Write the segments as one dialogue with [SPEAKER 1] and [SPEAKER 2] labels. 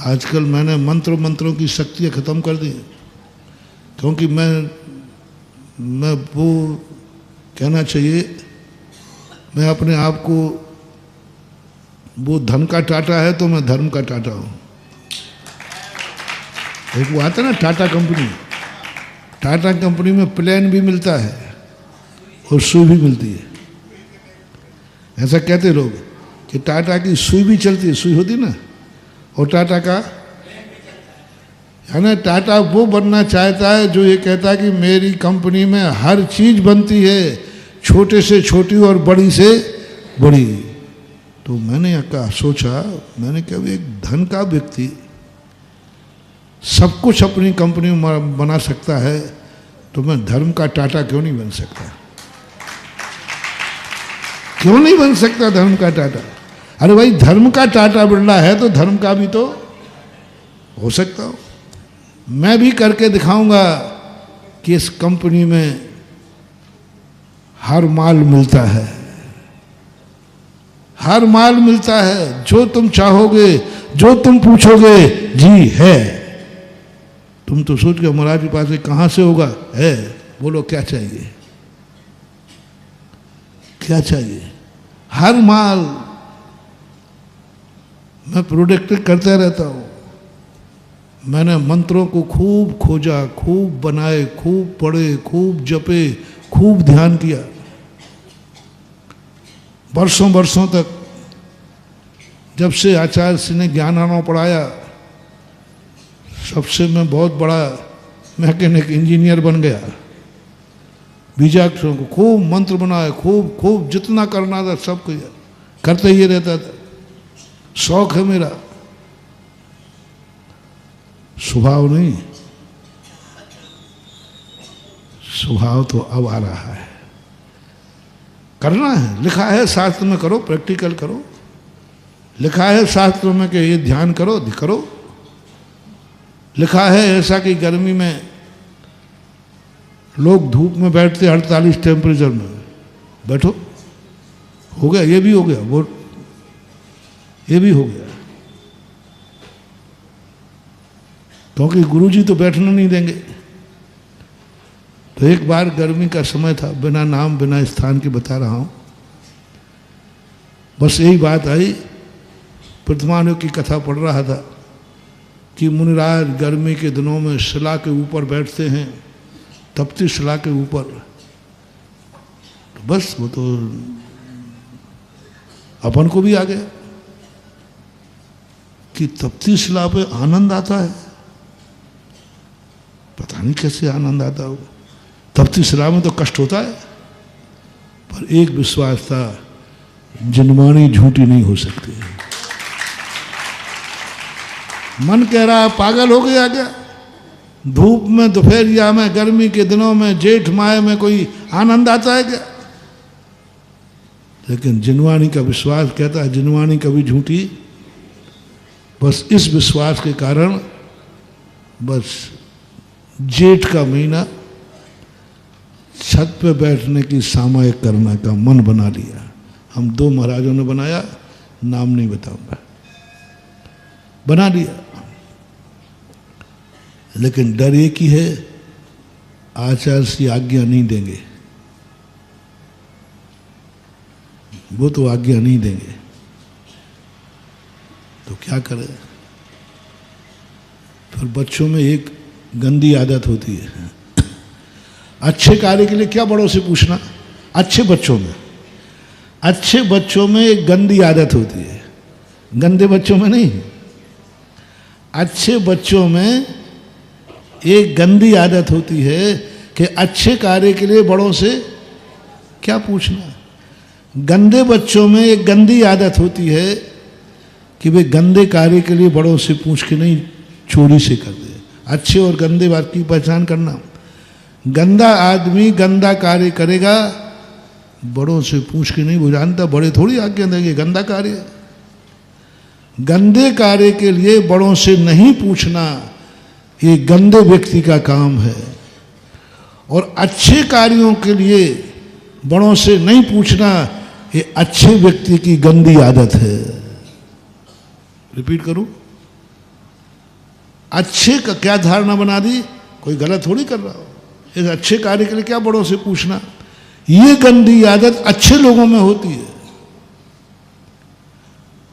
[SPEAKER 1] आजकल मैंने मंत्रों की शक्तियाँ ख़त्म कर दी, क्योंकि मैं वो कहना चाहिए, मैं अपने आप को, वो धन का टाटा है तो मैं धर्म का टाटा हूँ। एक वो आता है ना टाटा कंपनी, टाटा कंपनी में प्लेन भी मिलता है और सुई भी मिलती है। ऐसा कहते लोग कि टाटा की सुई भी चलती है, सुई होती ना, और टाटा का है ना, टाटा वो बनना चाहता है जो ये कहता है कि मेरी कंपनी में हर चीज़ बनती है, छोटे से छोटी और बड़ी से बड़ी। तो मैंने कहा, सोचा, मैंने कहा एक धन का व्यक्ति सब कुछ अपनी कंपनी में बना सकता है, तो मैं धर्म का टाटा क्यों नहीं बन सकता? क्यों नहीं बन सकता धर्म का टाटा? अरे भाई, धर्म का टाटा बिरला है तो धर्म का भी तो हो सकता हो। मैं भी करके दिखाऊंगा कि इस कंपनी में हर माल मिलता है, हर माल मिलता है, जो तुम चाहोगे, जो तुम पूछोगे, जी है। तुम तो सोच के महाराज के पास कहाँ से होगा, है, बोलो क्या चाहिए, क्या चाहिए? हर माल मैं प्रोडक्ट करता रहता हूँ। मैंने मंत्रों को खूब खोजा, खूब बनाए, खूब पढ़े, खूब जपे, खूब ध्यान किया, वर्षों तक। जब से आचार्य श्री ने ज्ञानानंद पढ़ाया, सबसे मैं बहुत बड़ा मैकेनिक इंजीनियर बन गया। बीजाक्षरों को खूब मंत्र बनाए, खूब जितना करना था सब किया, करते ही रहता था। शौक है मेरा, स्वभाव नहीं। स्वभाव तो अब आ रहा है, करना है। लिखा है शास्त्र में, करो, प्रैक्टिकल करो। लिखा है शास्त्रों में कि ये ध्यान करो, करो। लिखा है ऐसा कि गर्मी में लोग धूप में बैठते 48 टेम्परेचर में, बैठो, हो गया, ये भी हो गया, वो ये भी हो गया, क्योंकि गुरुजी तो बैठने नहीं देंगे। तो एक बार गर्मी का समय था, बिना नाम बिना स्थान के बता रहा हूँ, बस यही बात आई। प्रतिमानों की कथा पढ़ रहा था कि मुनिराज गर्मी के दिनों में शिला के ऊपर बैठते हैं, तपती शिला के ऊपर। तो बस वो तो अपन को भी आ गया कि तपती शिला पे आनंद आता है। पता नहीं कैसे आनंद आता हो, तपती शिला में तो कष्ट होता है। पर एक विश्वास था, जिनवाणी झूठी नहीं हो सकती। मन कह रहा पागल हो गया क्या? धूप में, दोपहरिया में, गर्मी के दिनों में, जेठ माह में कोई आनंद आता है क्या? लेकिन जिनवाणी का विश्वास कहता है, जिनवाणी कभी झूठी। बस इस विश्वास के कारण बस जेठ का महीना छत पे बैठने की सामायिक करने का मन बना लिया। हम 2 महाराजों ने बनाया, नाम नहीं बताऊंगा, बना लिया। लेकिन डर एक ही है, आचार्य श्री आज्ञा नहीं देंगे, वो तो आज्ञा नहीं देंगे, तो क्या करें? फिर बच्चों में एक गंदी आदत होती है, अच्छे कार्य के लिए क्या बड़ों से पूछना। अच्छे बच्चों में एक गंदी आदत होती है, गंदे बच्चों में नहीं। अच्छे बच्चों में एक गंदी आदत होती है कि अच्छे कार्य के लिए बड़ों से क्या पूछना। गंदे बच्चों में एक गंदी आदत होती है कि वे गंदे कार्य के लिए बड़ों से पूछ के नहीं, चोरी से कर दे। अच्छे और गंदे बात की पहचान करना। गंदा आदमी गंदा कार्य करेगा, बड़ों से पूछ के नहीं, वो जानता बड़े थोड़ी आज्ञा देंगे गंदा कार्य। गंदे कार्य के लिए बड़ों से नहीं पूछना, ये गंदे व्यक्ति का काम है। और अच्छे कार्यों के लिए बड़ों से नहीं पूछना, ये अच्छे व्यक्ति की गंदी आदत है। रिपीट करूं, अच्छे का क्या धारणा बना दी, कोई गलत थोड़ी कर रहा हो, इस अच्छे कार्य के लिए क्या बड़ों से पूछना। ये गंदी आदत अच्छे लोगों में होती है।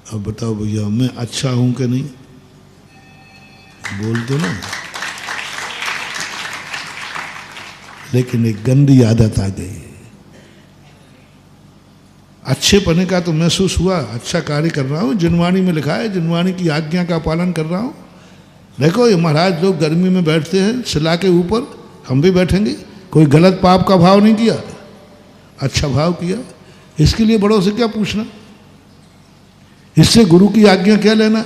[SPEAKER 1] अब बताओ भैया मैं अच्छा हूं कि नहीं, बोल दो ना। लेकिन एक गंदी आदत आ गई। अच्छे पने का तो महसूस हुआ, अच्छा कार्य कर रहा हूं, जिनवाणी में लिखा है, जिनवाणी की आज्ञा का पालन कर रहा हूं। देखो ये महाराज लोग गर्मी में बैठते हैं शिला के ऊपर, हम भी बैठेंगे। कोई गलत पाप का भाव नहीं किया, अच्छा भाव किया। इसके लिए बड़ों से क्या पूछना, इससे गुरु की आज्ञा क्या लेना।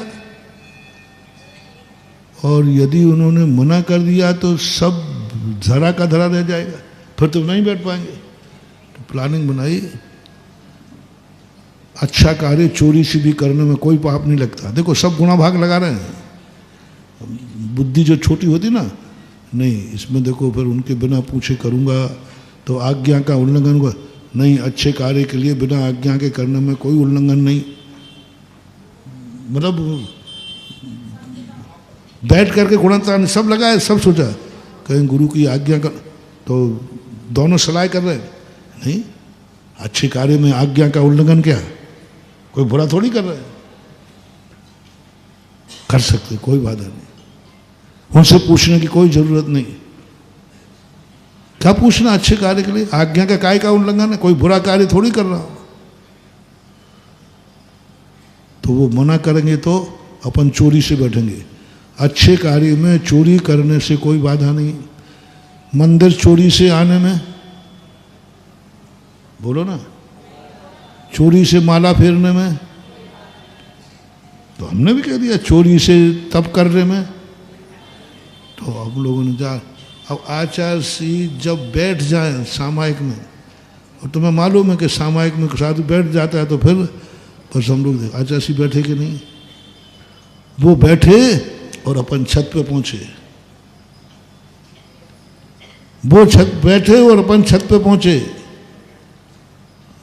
[SPEAKER 1] और यदि उन्होंने मना कर दिया तो सब धरा का धरा रह जाएगा, फिर तो नहीं बैठ पाएंगे। तो प्लानिंग बनाई, अच्छा कार्य चोरी से भी करने में कोई पाप नहीं लगता। देखो सब गुणा भाग लगा रहे हैं, बुद्धि जो छोटी होती ना, नहीं इसमें देखो फिर उनके बिना पूछे करूँगा तो आज्ञा का उल्लंघन होगा। नहीं, अच्छे कार्य के लिए बिना आज्ञा के करने में कोई उल्लंघन नहीं। मतलब बैठ करके गुणता सब लगा है, सब सोचा कहीं गुरु की आज्ञा कर, तो दोनों सलाह कर रहे हैं। नहीं, अच्छे कार्य में आज्ञा का उल्लंघन क्या, कोई बुरा थोड़ी कर रहा है, कर सकते, कोई बाधा नहीं। उनसे पूछने की कोई जरूरत नहीं। क्या पूछना अच्छे कार्य के लिए, आज्ञा का काय का उल्लंघन है, कोई बुरा कार्य थोड़ी कर रहा हो। तो वो मना करेंगे तो अपन चोरी से बैठेंगे। अच्छे कार्य में चोरी करने से कोई बाधा नहीं। मंदिर चोरी से आने में, बोलो ना, चोरी से माला फेरने में, तो हमने भी कह दिया चोरी से तप करने में। तो हम लोगों ने जा, अब आचार्य जब बैठ जाए सामायिक में, और तुम्हें मालूम है कि सामायिक में साधु बैठ जाता है तो फिर बस हम लोग आचार्य बैठे कि नहीं, वो बैठे और अपन छत पे पहुंचे। वो छत बैठे और अपन छत पे पहुंचे।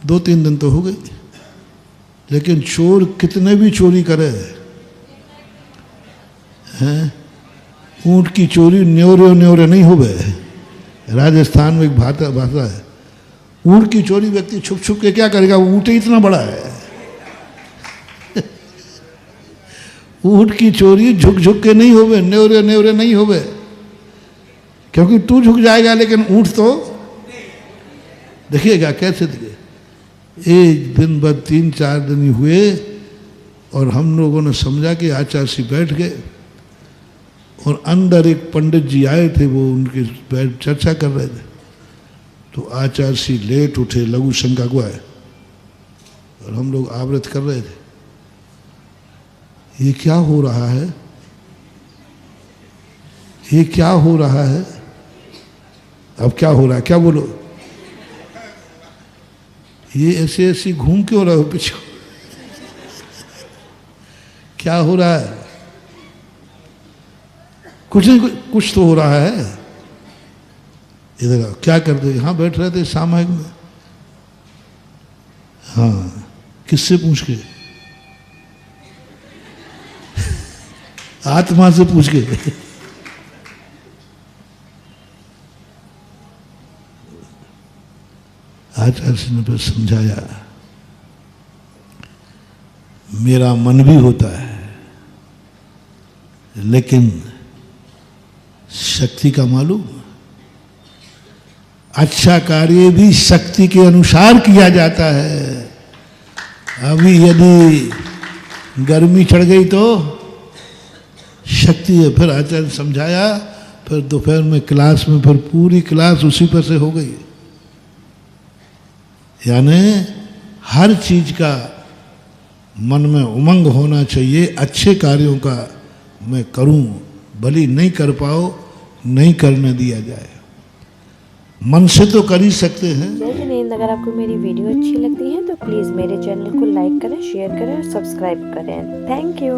[SPEAKER 1] 2-3 दिन तो हो गए, लेकिन चोर कितने भी चोरी करे हैं, ऊंट की चोरी न्योरे न्योरे नहीं हो गए। राजस्थान में एक भाषा है, ऊंट की चोरी व्यक्ति छुप छुप के क्या करेगा, ऊंट ही इतना बड़ा है। ऊंट की चोरी झुक झुक के नहीं होवे, न्योरे न्योरे नहीं होवे, क्योंकि तू झुक जाएगा लेकिन ऊंट तो देखिएगा कैसे दिखे। एक दिन बाद 3-4 दिन हुए और हम लोगों ने समझा कि आचार्य बैठ गए और अंदर एक पंडित जी आए थे, वो उनके बैठ चर्चा कर रहे थे। तो आचार्य लेट उठे, लघु शंका को आए और हम लोग आवृत कर रहे थे। ये क्या हो रहा है, ये क्या हो रहा है, अब क्या हो रहा है, क्या बोलो, ये ऐसे ऐसे घूम क्यों रहे हो पीछे, क्या हो रहा है, कुछ नहीं, कुछ तो हो रहा है। इधर क्या कर दे, यहाँ बैठ रहे थे सामायिक में। हाँ, किससे पूछ के, आत्मा से पूछ के। आचार्य ने फिर समझाया, मेरा मन भी होता है लेकिन शक्ति का मालूम, अच्छा कार्य भी शक्ति के अनुसार किया जाता है। अभी यदि गर्मी चढ़ गई तो शक्ति है। फिर आचार्य समझाया, फिर दोपहर में क्लास में फिर पूरी क्लास उसी पर से हो गई। यानी हर चीज का मन में उमंग होना चाहिए, अच्छे कार्यों का मैं करूं, भली नहीं कर पाओ नहीं करने दिया जाए, मन से तो कर ही सकते हैं।
[SPEAKER 2] जय जिनेंद्र, अगर आपको मेरी वीडियो अच्छी लगती है तो प्लीज़ मेरे चैनल को लाइक करें, शेयर करें और सब्सक्राइब करें। Thank you.